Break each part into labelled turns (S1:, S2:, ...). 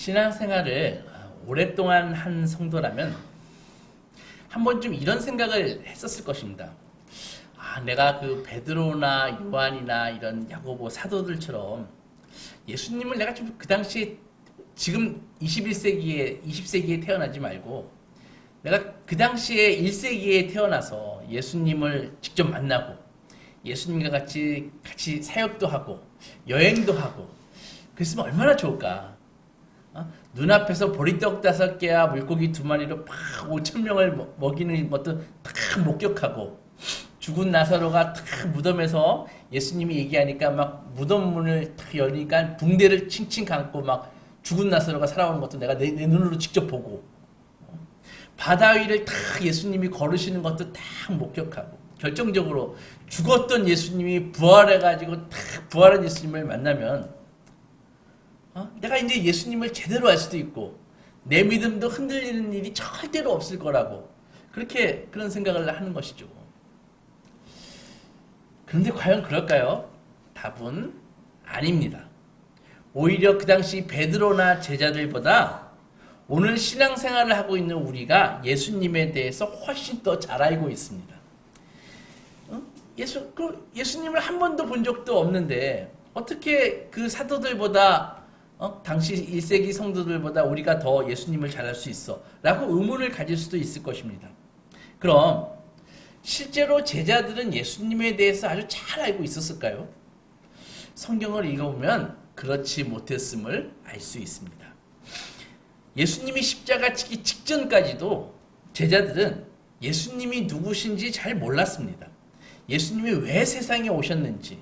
S1: 신앙생활을 오랫동안 한 성도라면 한 번쯤 이런 생각을 했었을 것입니다. 내가 그 베드로나 요한이나 이런 야고보 사도들처럼 예수님을 내가 좀 그 당시에 지금 20세기에 태어나지 말고 내가 그 당시에 1세기에 태어나서 예수님을 직접 만나고 예수님과 같이 사역도 하고 여행도 하고 그랬으면 얼마나 좋을까. 눈앞에서 보리떡 5개와 물고기 2마리로 팍 5,000명을 먹이는 것도 탁 목격하고 죽은 나사로가 탁 무덤에서 예수님이 얘기하니까 막 무덤 문을 탁 열리니까 붕대를 칭칭 감고 막 죽은 나사로가 살아오는 것도 내가 내 눈으로 직접 보고 바다 위를 탁 예수님이 걸으시는 것도 탁 목격하고 결정적으로 죽었던 예수님이 부활해가지고 탁 부활한 예수님을 만나면 내가 이제 예수님을 제대로 알 수도 있고 내 믿음도 흔들리는 일이 절대로 없을 거라고 그런 생각을 하는 것이죠. 그런데 과연 그럴까요? 답은 아닙니다. 오히려 그 당시 베드로나 제자들보다 오늘 신앙생활을 하고 있는 우리가 예수님에 대해서 훨씬 더 잘 알고 있습니다. 예수님을 한 번도 본 적도 없는데 어떻게 그 사도들보다 당시 1세기 성도들보다 우리가 더 예수님을 잘 알 수 있어? 라고 의문을 가질 수도 있을 것입니다. 그럼 실제로 제자들은 예수님에 대해서 아주 잘 알고 있었을까요? 성경을 읽어보면 그렇지 못했음을 알 수 있습니다. 예수님이 십자가 지기 직전까지도 제자들은 예수님이 누구신지 잘 몰랐습니다. 예수님이 왜 세상에 오셨는지,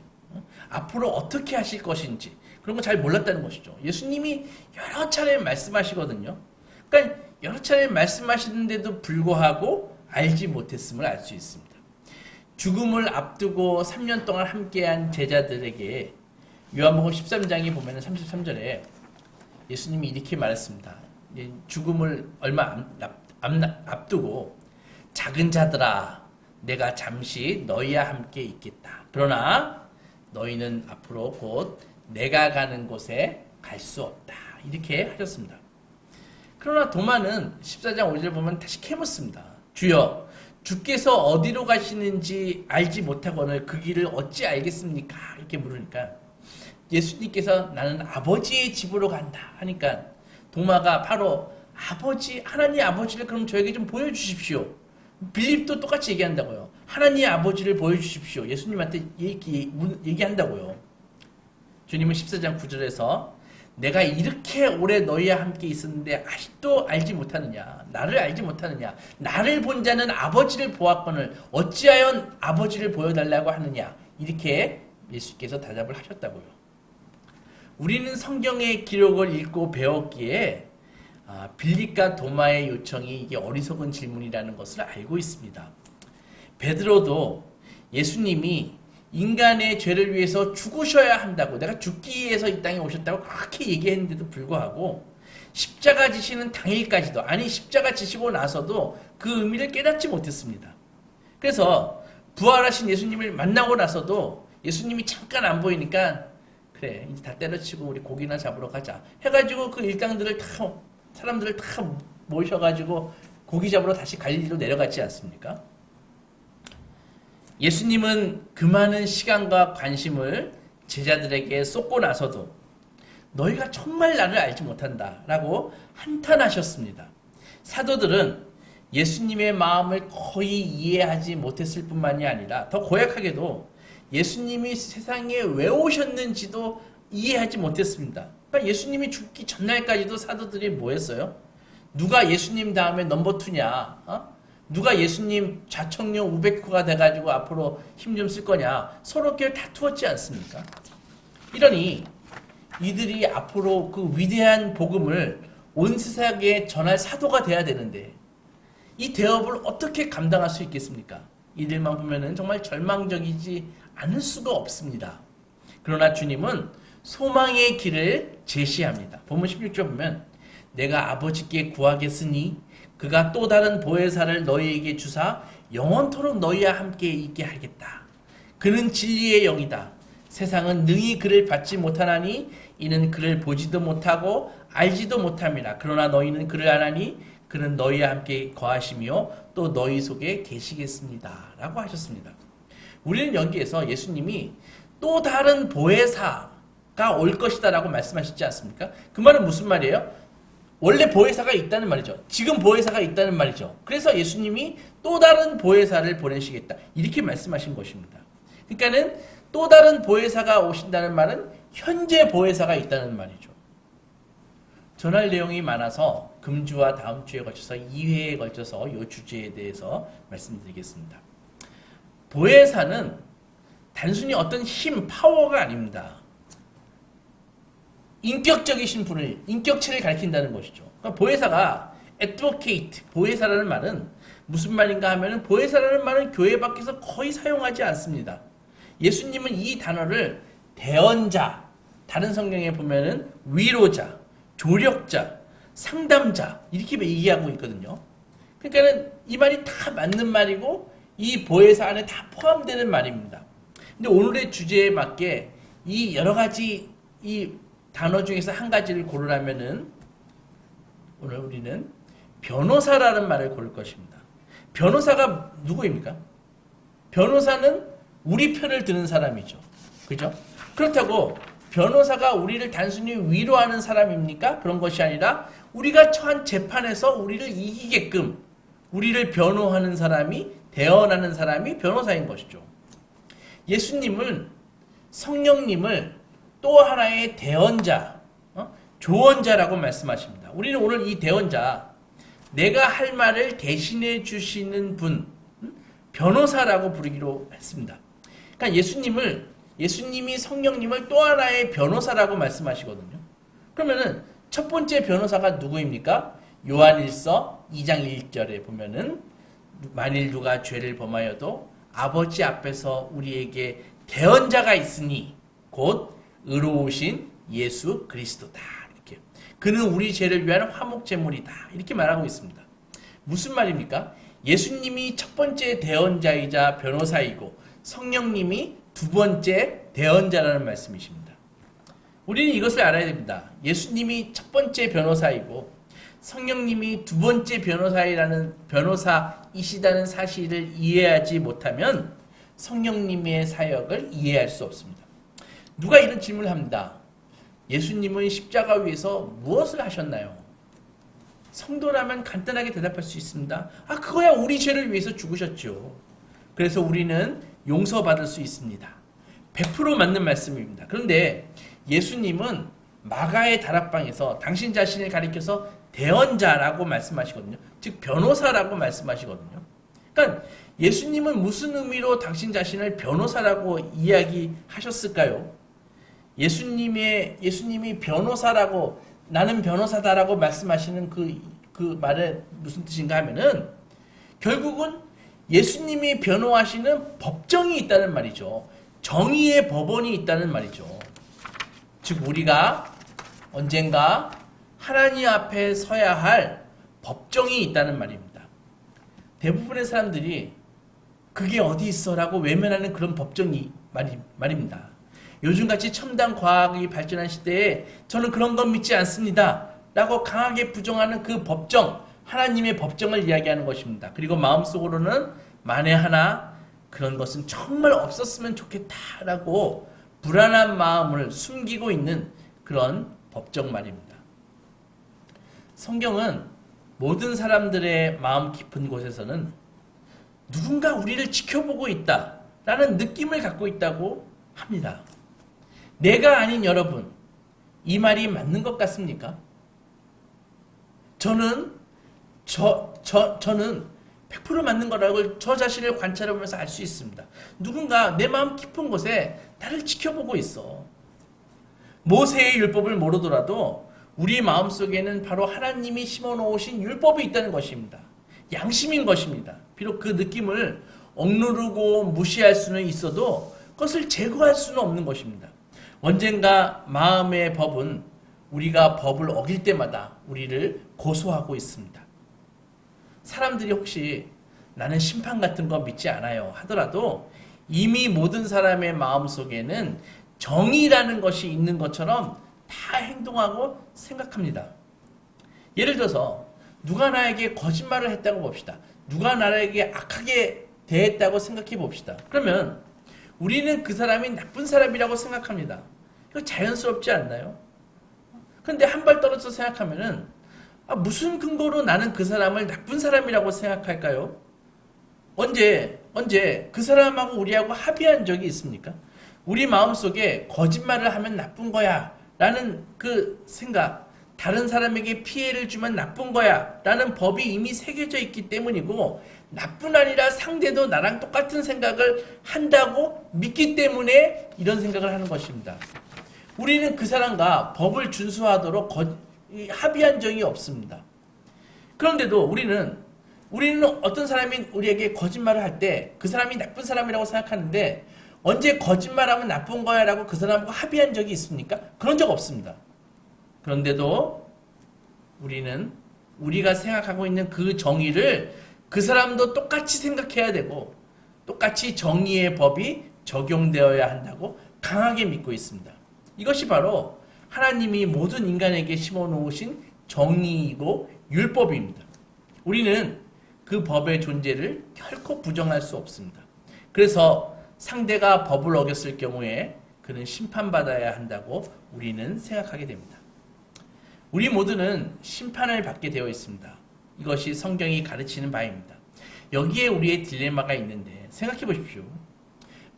S1: 앞으로 어떻게 하실 것인지 그런 거 잘 몰랐다는 것이죠. 예수님이 여러 차례 말씀하시거든요. 그러니까 여러 차례 말씀하시는데도 불구하고 알지 못했음을 알 수 있습니다. 죽음을 앞두고 3년 동안 함께한 제자들에게 요한복음 13장에 보면 33절에 예수님이 이렇게 말했습니다. 죽음을 얼마 앞두고 작은 자들아 내가 잠시 너희와 함께 있겠다. 그러나 너희는 앞으로 곧 내가 가는 곳에 갈 수 없다. 이렇게 하셨습니다. 그러나 도마는 14장 5절 보면 다시 캐묻습니다. 주여 주께서 어디로 가시는지 알지 못하거늘 그 길을 어찌 알겠습니까? 이렇게 물으니까 예수님께서 나는 아버지의 집으로 간다 하니까 도마가 바로 하나님 아버지를 그럼 저에게 좀 보여주십시오. 빌립도 똑같이 얘기한다고요. 하나님의 아버지를 보여주십시오. 예수님한테 얘기한다고요. 주님은 14장 9절에서 내가 이렇게 오래 너희와 함께 있었는데 아직도 알지 못하느냐? 나를 알지 못하느냐? 나를 본 자는 아버지를 보았거늘 어찌하여 아버지를 보여달라고 하느냐? 이렇게 예수께서 대답을 하셨다고요. 우리는 성경의 기록을 읽고 배웠기에 빌립과 도마의 요청이 이게 어리석은 질문이라는 것을 알고 있습니다. 베드로도 예수님이 인간의 죄를 위해서 죽으셔야 한다고 내가 죽기 위해서 이 땅에 오셨다고 그렇게 얘기했는데도 불구하고 십자가 지시는 당일까지도 십자가 지시고 나서도 그 의미를 깨닫지 못했습니다. 그래서 부활하신 예수님을 만나고 나서도 예수님이 잠깐 안 보이니까 그래 이제 다 때려치고 우리 고기나 잡으러 가자 해가지고 그 일당들을 사람들을 다 모셔가지고 고기 잡으러 다시 갈릴리로 내려갔지 않습니까? 예수님은 그 많은 시간과 관심을 제자들에게 쏟고 나서도 너희가 정말 나를 알지 못한다 라고 한탄하셨습니다. 사도들은 예수님의 마음을 거의 이해하지 못했을 뿐만이 아니라 더 고약하게도 예수님이 세상에 왜 오셨는지도 이해하지 못했습니다. 그러니까 예수님이 죽기 전날까지도 사도들이 뭐 했어요? 누가 예수님 다음에 넘버 2냐? 누가 예수님 좌청룡 우베크가 돼가지고 앞으로 힘 좀 쓸 거냐? 서로 꽤 다투었지 않습니까? 이러니 이들이 앞으로 그 위대한 복음을 온 세상에 전할 사도가 돼야 되는데 이 대업을 어떻게 감당할 수 있겠습니까? 이들만 보면은 정말 절망적이지 않을 수가 없습니다. 그러나 주님은 소망의 길을 제시합니다. 본문 16절 보면 내가 아버지께 구하겠으니 그가 또 다른 보혜사를 너희에게 주사 영원토록 너희와 함께 있게 하겠다. 그는 진리의 영이다. 세상은 능히 그를 받지 못하나니 이는 그를 보지도 못하고 알지도 못함이라. 그러나 너희는 그를 아나니 그는 너희와 함께 거하시며 또 너희 속에 계시겠습니다. 라고 하셨습니다. 우리는 여기에서 예수님이 또 다른 보혜사가 올 것이다 라고 말씀하셨지 않습니까? 그 말은 무슨 말이에요? 원래 보혜사가 있다는 말이죠. 지금 보혜사가 있다는 말이죠. 그래서 예수님이 또 다른 보혜사를 보내시겠다. 이렇게 말씀하신 것입니다. 그러니까는 또 다른 보혜사가 오신다는 말은 현재 보혜사가 있다는 말이죠. 전할 내용이 많아서 금주와 다음 주에 걸쳐서 2회에 걸쳐서 이 주제에 대해서 말씀드리겠습니다. 보혜사는 단순히 어떤 힘, 파워가 아닙니다. 인격적이신 분을, 인격체를 가리킨다는 것이죠. 그러니까 보혜사가 advocate, 보혜사라는 말은 무슨 말인가 하면은 보혜사라는 말은 교회 밖에서 거의 사용하지 않습니다. 예수님은 이 단어를 대언자, 다른 성경에 보면은 위로자, 조력자, 상담자 이렇게 얘기하고 있거든요. 그러니까는 이 말이 다 맞는 말이고 이 보혜사 안에 다 포함되는 말입니다. 근데 오늘의 주제에 맞게 이 여러 가지 이 단어 중에서 한 가지를 고르라면은 오늘 우리는 변호사라는 말을 고를 것입니다. 변호사가 누구입니까? 변호사는 우리 편을 드는 사람이죠. 그죠? 그렇다고 변호사가 우리를 단순히 위로하는 사람입니까? 그런 것이 아니라 우리가 처한 재판에서 우리를 이기게끔 우리를 변호하는 사람이, 대언하는 사람이 변호사인 것이죠. 예수님은 성령님을 또 하나의 대언자, 조언자라고 말씀하십니다. 우리는 오늘 이 대언자, 내가 할 말을 대신해 주시는 분, 변호사라고 부르기로 했습니다. 그러니까 예수님이 성령님을 또 하나의 변호사라고 말씀하시거든요. 그러면은 첫 번째 변호사가 누구입니까? 요한일서 2장 1절에 보면은 만일 누가 죄를 범하여도 아버지 앞에서 우리에게 대언자가 있으니 곧 의로우신 예수 그리스도다. 이렇게. 그는 우리 죄를 위한 화목제물이다. 이렇게 말하고 있습니다. 무슨 말입니까? 예수님이 첫 번째 대언자이자 변호사이고 성령님이 두 번째 대언자라는 말씀이십니다. 우리는 이것을 알아야 됩니다. 예수님이 첫 번째 변호사이고 성령님이 두 번째 변호사이시다는 사실을 이해하지 못하면 성령님의 사역을 이해할 수 없습니다. 누가 이런 질문을 합니다. 예수님은 십자가 위에서 무엇을 하셨나요? 성도라면 간단하게 대답할 수 있습니다. 그거야 우리 죄를 위해서 죽으셨죠. 그래서 우리는 용서받을 수 있습니다. 100% 맞는 말씀입니다. 그런데 예수님은 마가의 다락방에서 당신 자신을 가리켜서 대언자라고 말씀하시거든요. 즉 변호사라고 말씀하시거든요. 그러니까 예수님은 무슨 의미로 당신 자신을 변호사라고 이야기하셨을까요? 예수님이 변호사라고 나는 변호사다라고 말씀하시는 그 말의 무슨 뜻인가 하면은 결국은 예수님이 변호하시는 법정이 있다는 말이죠. 정의의 법원이 있다는 말이죠. 즉 우리가 언젠가 하나님 앞에 서야 할 법정이 있다는 말입니다. 대부분의 사람들이 그게 어디 있어라고 외면하는 그런 법정이 말입니다. 요즘같이 첨단 과학이 발전한 시대에 저는 그런 건 믿지 않습니다 라고 강하게 부정하는 그 법정, 하나님의 법정을 이야기하는 것입니다. 그리고 마음속으로는 만에 하나 그런 것은 정말 없었으면 좋겠다라고 불안한 마음을 숨기고 있는 그런 법정 말입니다. 성경은 모든 사람들의 마음 깊은 곳에서는 누군가 우리를 지켜보고 있다라는 느낌을 갖고 있다고 합니다. 내가 아닌 여러분, 이 말이 맞는 것 같습니까? 저는 100% 맞는 거라고 저 자신을 관찰해보면서 알 수 있습니다. 누군가 내 마음 깊은 곳에 나를 지켜보고 있어. 모세의 율법을 모르더라도 우리 마음속에는 바로 하나님이 심어놓으신 율법이 있다는 것입니다. 양심인 것입니다. 비록 그 느낌을 억누르고 무시할 수는 있어도 그것을 제거할 수는 없는 것입니다. 언젠가 마음의 법은 우리가 법을 어길 때마다 우리를 고소하고 있습니다. 사람들이 혹시 나는 심판 같은 거 믿지 않아요 하더라도 이미 모든 사람의 마음속에는 정의라는 것이 있는 것처럼 다 행동하고 생각합니다. 예를 들어서 누가 나에게 거짓말을 했다고 봅시다. 누가 나에게 악하게 대했다고 생각해 봅시다. 그러면 우리는 그 사람이 나쁜 사람이라고 생각합니다. 이거 자연스럽지 않나요? 근데 한 발 떨어져서 생각하면은 무슨 근거로 나는 그 사람을 나쁜 사람이라고 생각할까요? 언제 그 사람하고 우리하고 합의한 적이 있습니까? 우리 마음속에 거짓말을 하면 나쁜 거야 라는 그 생각, 다른 사람에게 피해를 주면 나쁜 거야 라는 법이 이미 새겨져 있기 때문이고, 나뿐 아니라 상대도 나랑 똑같은 생각을 한다고 믿기 때문에 이런 생각을 하는 것입니다. 우리는 그 사람과 법을 준수하도록 합의한 적이 없습니다. 그런데도 우리는 어떤 사람이 우리에게 거짓말을 할 때 그 사람이 나쁜 사람이라고 생각하는데, 언제 거짓말하면 나쁜 거야 라고 그 사람하고 합의한 적이 있습니까? 그런 적 없습니다. 그런데도 우리는 우리가 생각하고 있는 그 정의를 그 사람도 똑같이 생각해야 되고 똑같이 정의의 법이 적용되어야 한다고 강하게 믿고 있습니다. 이것이 바로 하나님이 모든 인간에게 심어놓으신 정의이고 율법입니다. 우리는 그 법의 존재를 결코 부정할 수 없습니다. 그래서 상대가 법을 어겼을 경우에 그는 심판받아야 한다고 우리는 생각하게 됩니다. 우리 모두는 심판을 받게 되어 있습니다. 이것이 성경이 가르치는 바입니다. 여기에 우리의 딜레마가 있는데 생각해 보십시오.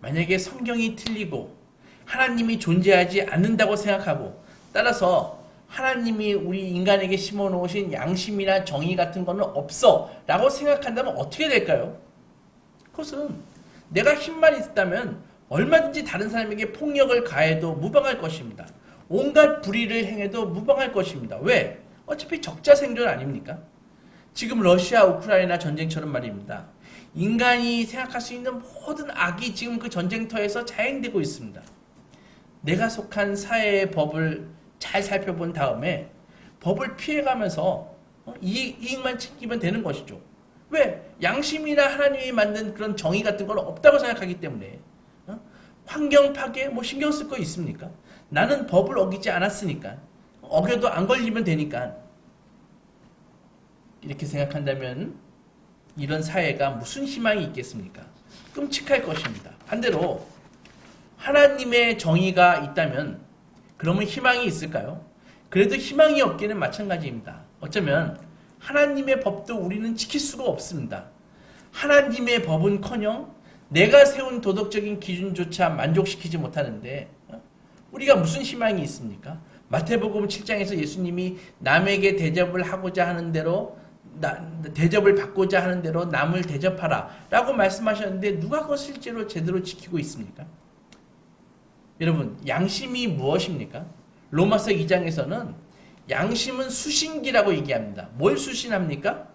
S1: 만약에 성경이 틀리고 하나님이 존재하지 않는다고 생각하고, 따라서 하나님이 우리 인간에게 심어놓으신 양심이나 정의 같은 거는 없어 라고 생각한다면 어떻게 될까요? 그것은 내가 힘만 있다면 얼마든지 다른 사람에게 폭력을 가해도 무방할 것입니다. 온갖 불의를 행해도 무방할 것입니다. 왜? 어차피 적자 생존 아닙니까? 지금 러시아 우크라이나 전쟁처럼 말입니다. 인간이 생각할 수 있는 모든 악이 지금 그 전쟁터에서 자행되고 있습니다. 내가 속한 사회의 법을 잘 살펴본 다음에 법을 피해가면서 이익만 챙기면 되는 것이죠. 왜? 양심이나 하나님이 만든 그런 정의 같은 건 없다고 생각하기 때문에. 환경 파괴 신경 쓸 거 있습니까? 나는 법을 어기지 않았으니까, 어겨도 안 걸리면 되니까. 이렇게 생각한다면 이런 사회가 무슨 희망이 있겠습니까? 끔찍할 것입니다. 반대로 하나님의 정의가 있다면 그러면 희망이 있을까요? 그래도 희망이 없기는 마찬가지입니다. 어쩌면 하나님의 법도 우리는 지킬 수가 없습니다. 하나님의 법은커녕 내가 세운 도덕적인 기준조차 만족시키지 못하는데 우리가 무슨 희망이 있습니까? 마태복음 7장에서 예수님이 남에게 대접을 하고자 하는 대로, 대접을 받고자 하는 대로 남을 대접하라 라고 말씀하셨는데 누가 그걸 실제로 제대로 지키고 있습니까? 여러분, 양심이 무엇입니까? 로마서 2장에서는 양심은 수신기라고 얘기합니다. 뭘 수신합니까?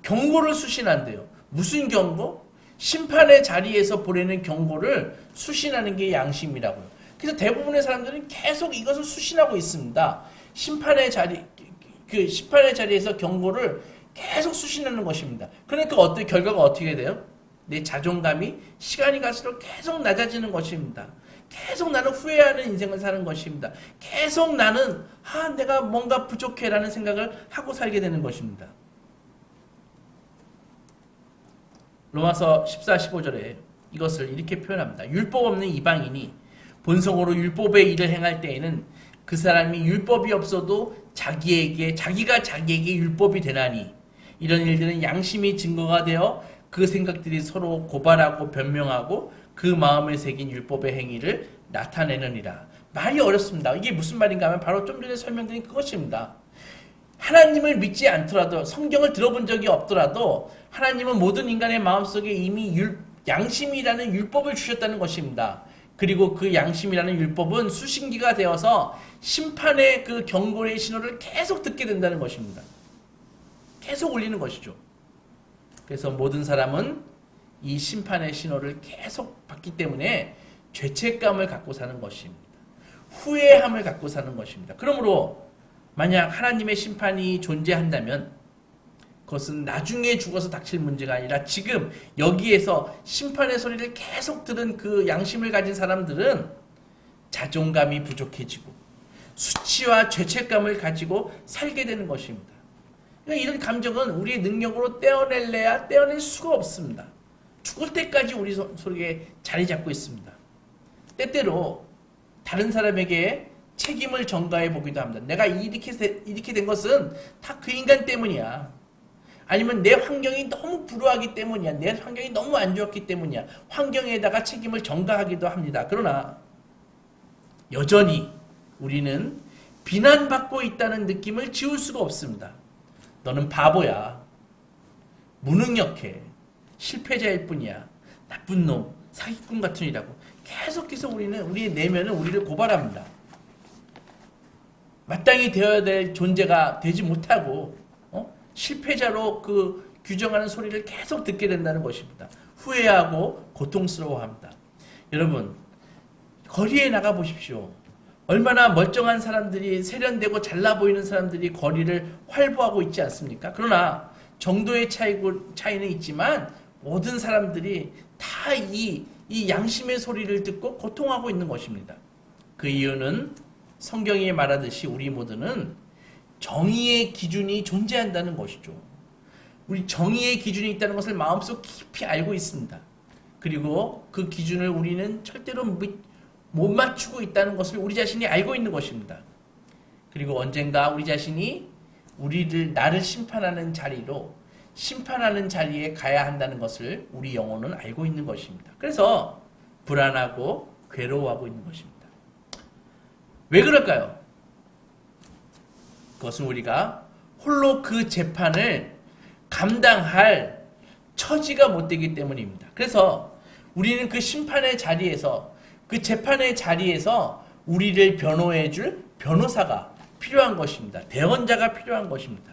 S1: 경고를 수신한대요. 무슨 경고? 심판의 자리에서 보내는 경고를 수신하는 게 양심이라고요. 그래서 대부분의 사람들은 계속 이것을 수신하고 있습니다. 심판의 자리에서 경고를 계속 수신하는 것입니다. 그러니까 결과가 어떻게 돼요? 내 자존감이 시간이 갈수록 계속 낮아지는 것입니다. 계속 나는 후회하는 인생을 사는 것입니다. 계속 나는 내가 뭔가 부족해라는 생각을 하고 살게 되는 것입니다. 로마서 14, 15절에 이것을 이렇게 표현합니다. 율법 없는 이방인이 본성으로 율법의 일을 행할 때에는 그 사람이 율법이 없어도 자기가 자기에게 율법이 되나니, 이런 일들은 양심이 증거가 되어 그 생각들이 서로 고발하고 변명하고 그 마음에 새긴 율법의 행위를 나타내느니라. 말이 어렵습니다. 이게 무슨 말인가 하면 바로 좀 전에 설명드린 그것입니다. 하나님을 믿지 않더라도, 성경을 들어본 적이 없더라도 하나님은 모든 인간의 마음속에 이미 양심이라는 율법을 주셨다는 것입니다. 그리고 그 양심이라는 율법은 수신기가 되어서 심판의 그 경고의 신호를 계속 듣게 된다는 것입니다. 계속 울리는 것이죠. 그래서 모든 사람은 이 심판의 신호를 계속 받기 때문에 죄책감을 갖고 사는 것입니다. 후회함을 갖고 사는 것입니다. 그러므로 만약 하나님의 심판이 존재한다면 그것은 나중에 죽어서 닥칠 문제가 아니라 지금 여기에서 심판의 소리를 계속 들은 그 양심을 가진 사람들은 자존감이 부족해지고 수치와 죄책감을 가지고 살게 되는 것입니다. 그러니까 이런 감정은 우리의 능력으로 떼어낼래야 떼어낼 수가 없습니다. 죽을 때까지 우리 속에 자리 잡고 있습니다. 때때로 다른 사람에게 책임을 전가해 보기도 합니다. 내가 이렇게 된 것은 다 그 인간 때문이야. 아니면 내 환경이 너무 불우하기 때문이야. 내 환경이 너무 안 좋았기 때문이야. 환경에다가 책임을 전가하기도 합니다. 그러나 여전히 우리는 비난받고 있다는 느낌을 지울 수가 없습니다. 너는 바보야. 무능력해. 실패자일 뿐이야. 나쁜 놈, 사기꾼 같은 이라고 계속해서 우리의 내면은 우리를 고발합니다. 마땅히 되어야 될 존재가 되지 못하고 실패자로 그 규정하는 소리를 계속 듣게 된다는 것입니다. 후회하고 고통스러워합니다. 여러분, 거리에 나가 보십시오. 얼마나 멀쩡한 사람들이, 세련되고 잘나 보이는 사람들이 거리를 활보하고 있지 않습니까? 그러나 정도의 차이는 있지만 모든 사람들이 다 이 양심의 소리를 듣고 고통하고 있는 것입니다. 그 이유는 성경이 말하듯이 우리 모두는 정의의 기준이 존재한다는 것이죠. 우리 정의의 기준이 있다는 것을 마음속 깊이 알고 있습니다. 그리고 그 기준을 우리는 절대로 못 맞추고 있다는 것을 우리 자신이 알고 있는 것입니다. 그리고 언젠가 우리 자신이 나를 심판하는 자리에 가야 한다는 것을 우리 영혼은 알고 있는 것입니다. 그래서 불안하고 괴로워하고 있는 것입니다. 왜 그럴까요? 그것은 우리가 홀로 그 재판을 감당할 처지가 못 되기 때문입니다. 그래서 우리는 그 심판의 자리에서, 그 재판의 자리에서 우리를 변호해 줄 변호사가 필요한 것입니다. 대언자가 필요한 것입니다.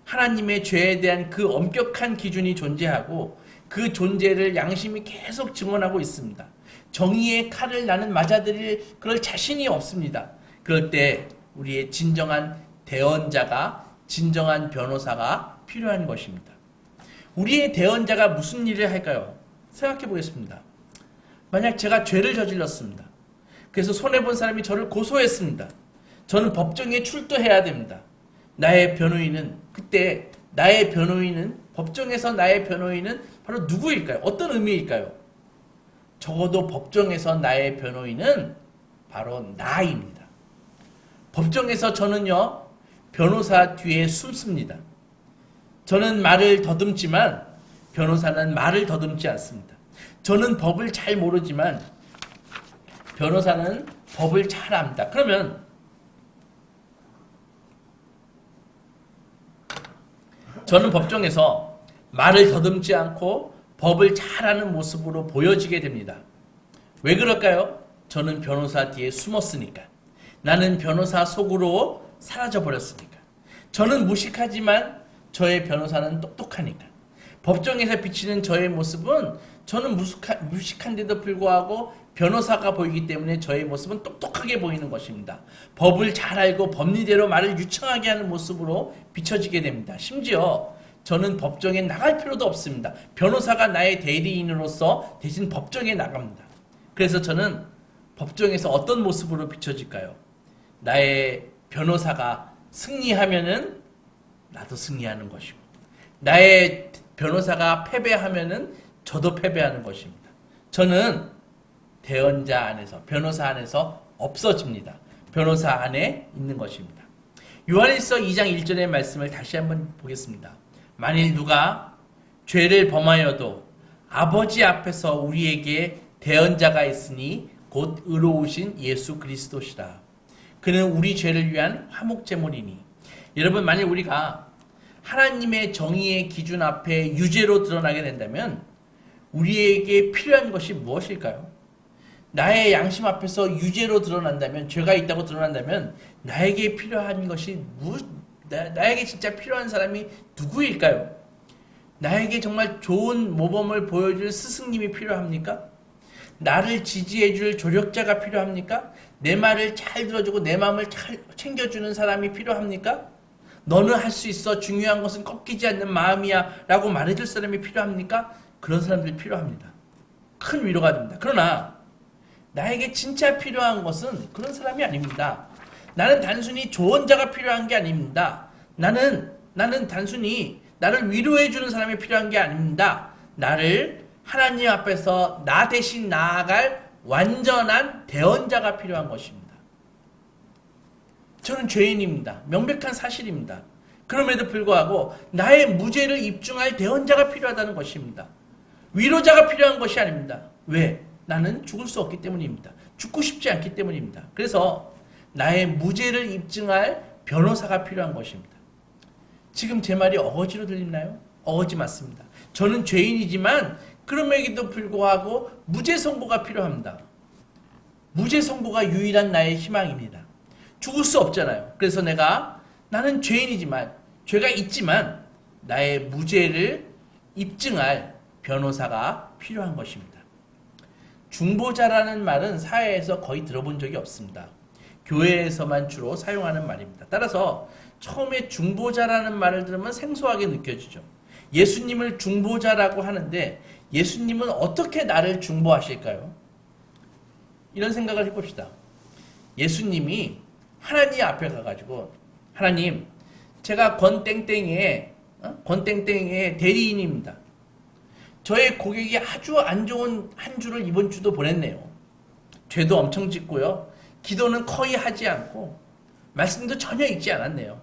S1: 하나님의 죄에 대한 그 엄격한 기준이 존재하고 그 존재를 양심이 계속 증언하고 있습니다. 정의의 칼을 나는 맞아들일 그럴 자신이 없습니다. 그럴 때 우리의 진정한 대언자가, 진정한 변호사가 필요한 것입니다. 우리의 대언자가 무슨 일을 할까요? 생각해 보겠습니다. 만약 제가 죄를 저질렀습니다. 그래서 손해본 사람이 저를 고소했습니다. 저는 법정에 출두해야 됩니다. 법정에서 나의 변호인은 바로 누구일까요? 어떤 의미일까요? 적어도 법정에서 나의 변호인은 바로 나입니다. 법정에서 저는요, 변호사 뒤에 숨습니다. 저는 말을 더듬지만 변호사는 말을 더듬지 않습니다. 저는 법을 잘 모르지만 변호사는 법을 잘 압니다. 그러면 저는 법정에서 말을 더듬지 않고 법을 잘 아는 모습으로 보여지게 됩니다. 왜 그럴까요? 저는 변호사 뒤에 숨었으니까. 나는 변호사 속으로 사라져버렸으니까. 저는 무식하지만 저의 변호사는 똑똑하니까. 법정에서 비치는 저의 모습은 저는 무식한데도 불구하고 변호사가 보이기 때문에 저의 모습은 똑똑하게 보이는 것입니다. 법을 잘 알고 법리대로 말을 유창하게 하는 모습으로 비춰지게 됩니다. 심지어 저는 법정에 나갈 필요도 없습니다. 변호사가 나의 대리인으로서 대신 법정에 나갑니다. 그래서 저는 법정에서 어떤 모습으로 비춰질까요? 나의 변호사가 승리하면은 나도 승리하는 것이고, 나의 변호사가 패배하면은 저도 패배하는 것입니다. 저는 대언자 안에서, 변호사 안에서 없어집니다. 변호사 안에 있는 것입니다. 요한일서 2장 1절의 말씀을 다시 한번 보겠습니다. 만일 누가 죄를 범하여도 아버지 앞에서 우리에게 대언자가 있으니 곧 의로우신 예수 그리스도시라. 그는 우리 죄를 위한 화목제물이니. 여러분, 만일 우리가 하나님의 정의의 기준 앞에 유죄로 드러나게 된다면 우리에게 필요한 것이 무엇일까요? 나의 양심 앞에서 유죄로 드러난다면, 죄가 있다고 드러난다면 나에게 필요한 것이 나에게 진짜 필요한 사람이 누구일까요? 나에게 정말 좋은 모범을 보여줄 스승님이 필요합니까? 나를 지지해줄 조력자가 필요합니까? 내 말을 잘 들어주고 내 마음을 잘 챙겨주는 사람이 필요합니까? 너는 할 수 있어. 중요한 것은 꺾이지 않는 마음이야. 라고 말해줄 사람이 필요합니까? 그런 사람들이 필요합니다. 큰 위로가 됩니다. 그러나 나에게 진짜 필요한 것은 그런 사람이 아닙니다. 나는 단순히 조언자가 필요한 게 아닙니다. 나는 단순히 나를 위로해 주는 사람이 필요한 게 아닙니다. 나를 하나님 앞에서 나 대신 나아갈 완전한 대언자가 필요한 것입니다. 저는 죄인입니다. 명백한 사실입니다. 그럼에도 불구하고 나의 무죄를 입증할 대언자가 필요하다는 것입니다. 위로자가 필요한 것이 아닙니다. 왜? 나는 죽을 수 없기 때문입니다. 죽고 싶지 않기 때문입니다. 그래서 나의 무죄를 입증할 변호사가 필요한 것입니다. 지금 제 말이 어거지로 들리나요? 어거지 맞습니다. 저는 죄인이지만 그럼에도 불구하고 무죄 선고가 필요합니다. 무죄 선고가 유일한 나의 희망입니다. 죽을 수 없잖아요. 그래서 나는 죄인이지만 죄가 있지만 나의 무죄를 입증할 변호사가 필요한 것입니다. 중보자라는 말은 사회에서 거의 들어본 적이 없습니다. 교회에서만 주로 사용하는 말입니다. 따라서 처음에 중보자라는 말을 들으면 생소하게 느껴지죠. 예수님을 중보자라고 하는데 예수님은 어떻게 나를 중보하실까요? 이런 생각을 해봅시다. 예수님이 하나님 앞에 가가지고 하나님, 제가 권땡땡의 대리인입니다. 저의 고객이 아주 안 좋은 한 주를 이번 주도 보냈네요. 죄도 엄청 짓고요. 기도는 거의 하지 않고 말씀도 전혀 읽지 않았네요.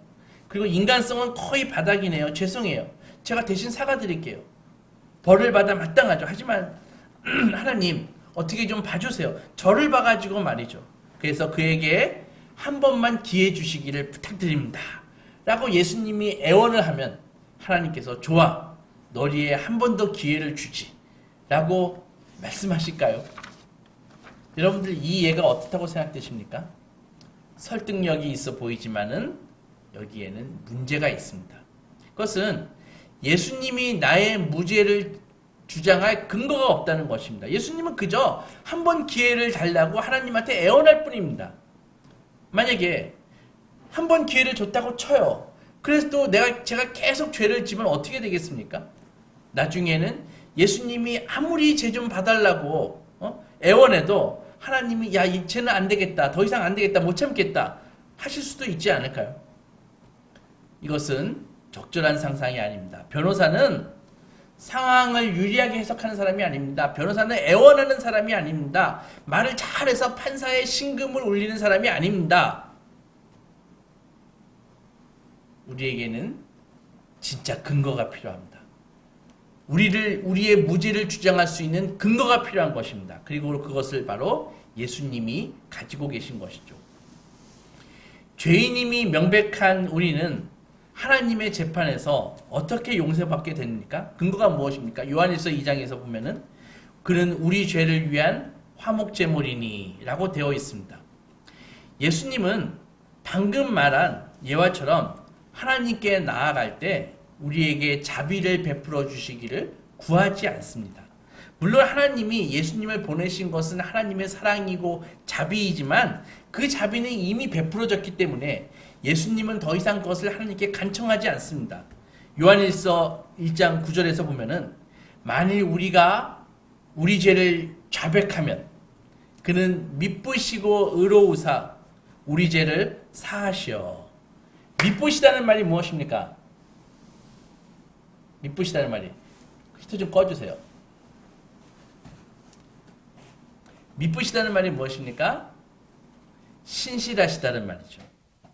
S1: 그리고 인간성은 거의 바닥이네요. 죄송해요. 제가 대신 사과드릴게요. 벌을 받아 마땅하죠. 하지만 하나님 어떻게 좀 봐주세요. 저를 봐가지고 말이죠. 그래서 그에게 한 번만 기회 주시기를 부탁드립니다. 라고 예수님이 애원을 하면 하나님께서 좋아. 너희에 한 번 더 기회를 주지. 라고 말씀하실까요? 여러분들 이 예가 어떻다고 생각되십니까? 설득력이 있어 보이지만은 여기에는 문제가 있습니다. 그것은 예수님이 나의 무죄를 주장할 근거가 없다는 것입니다. 예수님은 그저 한 번 기회를 달라고 하나님한테 애원할 뿐입니다. 만약에 한 번 기회를 줬다고 쳐요. 그래서 또 제가 계속 죄를 지면 어떻게 되겠습니까? 나중에는 예수님이 아무리 죄 좀 봐달라고 애원해도 하나님이 야, 이 죄는 안 되겠다. 더 이상 안 되겠다. 못 참겠다. 하실 수도 있지 않을까요? 이것은 적절한 상상이 아닙니다. 변호사는 상황을 유리하게 해석하는 사람이 아닙니다. 변호사는 애원하는 사람이 아닙니다. 말을 잘해서 판사의 심금을 울리는 사람이 아닙니다. 우리에게는 진짜 근거가 필요합니다. 우리의 무죄를 주장할 수 있는 근거가 필요한 것입니다. 그리고 그것을 바로 예수님이 가지고 계신 것이죠. 죄인임이 명백한 우리는 하나님의 재판에서 어떻게 용서받게 됩니까? 근거가 무엇입니까? 요한일서 2장에서 보면은 그는 우리 죄를 위한 화목제물이니 라고 되어 있습니다. 예수님은 방금 말한 예화처럼 하나님께 나아갈 때 우리에게 자비를 베풀어 주시기를 구하지 않습니다. 물론 하나님이 예수님을 보내신 것은 하나님의 사랑이고 자비이지만 그 자비는 이미 베풀어졌기 때문에 예수님은 더 이상 그것을 하나님께 간청하지 않습니다. 요한일서 1장 9절에서 보면은 만일 우리가 우리 죄를 자백하면 그는 미쁘시고 의로우사 우리 죄를 사하시어. 미쁘시다는 말이 무엇입니까? 미쁘시다는 말이 히터 좀 꺼주세요. 미쁘시다는 말이 무엇입니까? 신실하시다는 말이죠.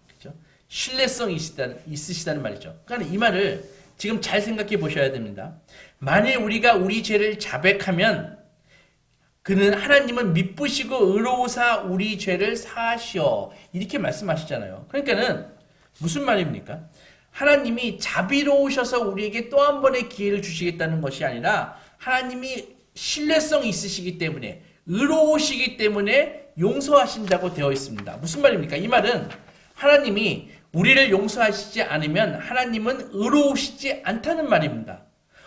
S1: 그렇죠? 신뢰성 있으시다는 말이죠. 그러니까 이 말을 지금 잘 생각해 보셔야 됩니다. 만일 우리가 우리 죄를 자백하면 그는 하나님은 미쁘시고 의로우사 우리 죄를 사하시어 이렇게 말씀하시잖아요. 그러니까는 무슨 말입니까? 하나님이 자비로우셔서 우리에게 또 한 번의 기회를 주시겠다는 것이 아니라 하나님이 신뢰성이 있으시기 때문에 의로우시기 때문에 용서하신다고 되어 있습니다. 무슨 말입니까? 이 말은 하나님이 우리를 용서하시지 않으면 하나님은 의로우시지 않다는 말입니다.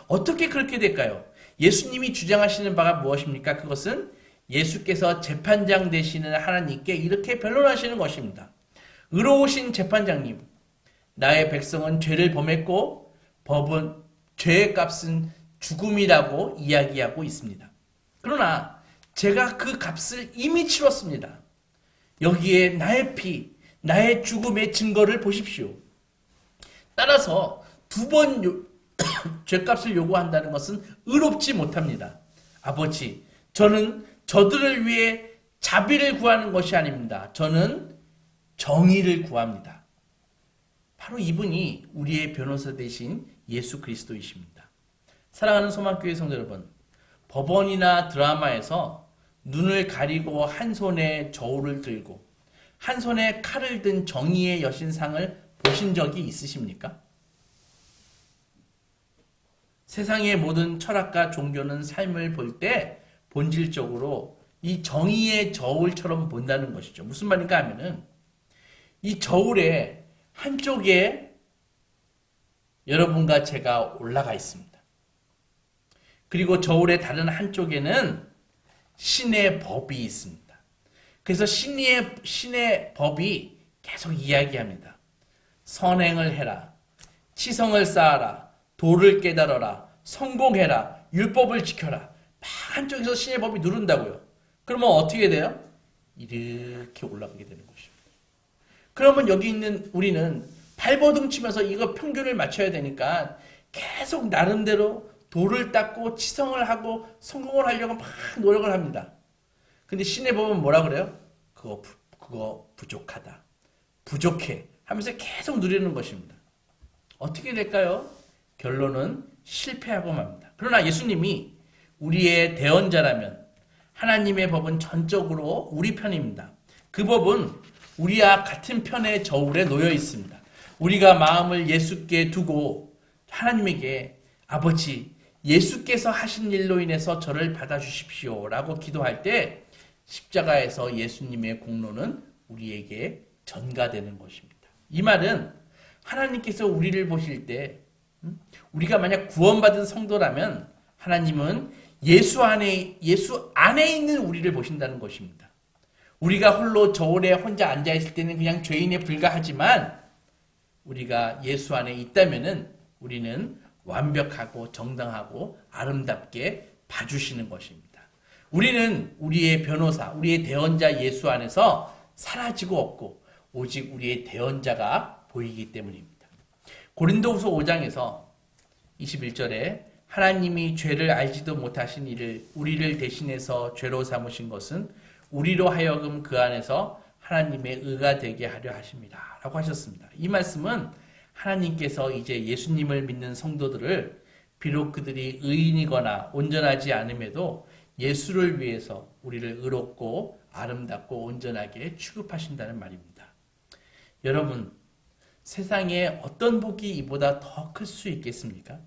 S1: 어떻게 그렇게 될까요? 예수님이 주장하시는 바가 무엇입니까? 그것은 예수께서 재판장 되시는 하나님께 이렇게 변론하시는 것입니다. 의로우신 재판장님, 나의 백성은 죄를 범했고 법은 죄의 값은 죽음이라고 이야기하고 있습니다. 그러나 제가 그 값을 이미 치렀습니다. 여기에 나의 피, 나의 죽음의 증거를 보십시오. 따라서 두 번 죄값을 요구한다는 것은 의롭지 못합니다. 아버지, 저는 저들을 위해 자비를 구하는 것이 아닙니다. 저는 정의를 구합니다. 바로 이분이 우리의 변호사 되신 예수 그리스도이십니다. 사랑하는 소망교회 성도 여러분, 법원이나 드라마에서 눈을 가리고 한 손에 저울을 들고 한 손에 칼을 든 정의의 여신상을 보신 적이 있으십니까? 세상의 모든 철학과 종교는 삶을 볼 때 본질적으로 이 정의의 저울처럼 본다는 것이죠. 무슨 말인가 하면은 이 저울의 한쪽에 여러분과 제가 올라가 있습니다. 그리고 저울의 다른 한쪽에는 신의 법이 있습니다. 그래서 신의 법이 계속 이야기합니다. 선행을 해라. 치성을 쌓아라. 도를 깨달아라. 성공해라. 율법을 지켜라. 막 한쪽에서 신의 법이 누른다고요. 그러면 어떻게 돼요? 이렇게 올라가게 되는 것입니다. 그러면 여기 있는 우리는 발버둥 치면서 이거 평균을 맞춰야 되니까 계속 나름대로 도를 닦고 치성을 하고 성공을 하려고 막 노력을 합니다. 근데 신의 법은 뭐라 그래요? 그거 부족하다. 부족해. 하면서 계속 누리는 것입니다. 어떻게 될까요? 결론은 실패하고 맙니다. 그러나 예수님이 우리의 대언자라면 하나님의 법은 전적으로 우리 편입니다. 그 법은 우리와 같은 편의 저울에 놓여 있습니다. 우리가 마음을 예수께 두고 하나님에게 아버지, 예수께서 하신 일로 인해서 저를 받아주십시오 라고 기도할 때 십자가에서 예수님의 공로는 우리에게 전가되는 것입니다. 이 말은 하나님께서 우리를 보실 때 우리가 만약 구원받은 성도라면 하나님은 예수 안에 있는 우리를 보신다는 것입니다. 우리가 홀로 저울에 혼자 앉아있을 때는 그냥 죄인에 불과하지만 우리가 예수 안에 있다면은 우리는 완벽하고 정당하고 아름답게 봐주시는 것입니다. 우리는 우리의 변호사, 우리의 대언자 예수 안에서 사라지고 없고 오직 우리의 대언자가 보이기 때문입니다. 고린도후서 5장에서 21절에 하나님이 죄를 알지도 못하신 이를 우리를 대신해서 죄로 삼으신 것은 우리로 하여금 그 안에서 하나님의 의가 되게 하려 하십니다. 라고 하셨습니다. 이 말씀은 하나님께서 이제 예수님을 믿는 성도들을 비록 그들이 의인이거나 온전하지 않음에도 예수를 위해서 우리를 의롭고 아름답고 온전하게 취급하신다는 말입니다. 여러분, 세상에 어떤 복이 이보다 더 클 수 있겠습니까?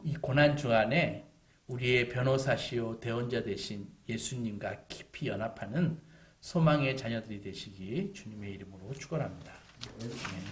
S1: 이 고난 중간에 우리의 변호사시요 대언자 되신 예수님과 깊이 연합하는 소망의 자녀들이 되시기 주님의 이름으로 축원합니다.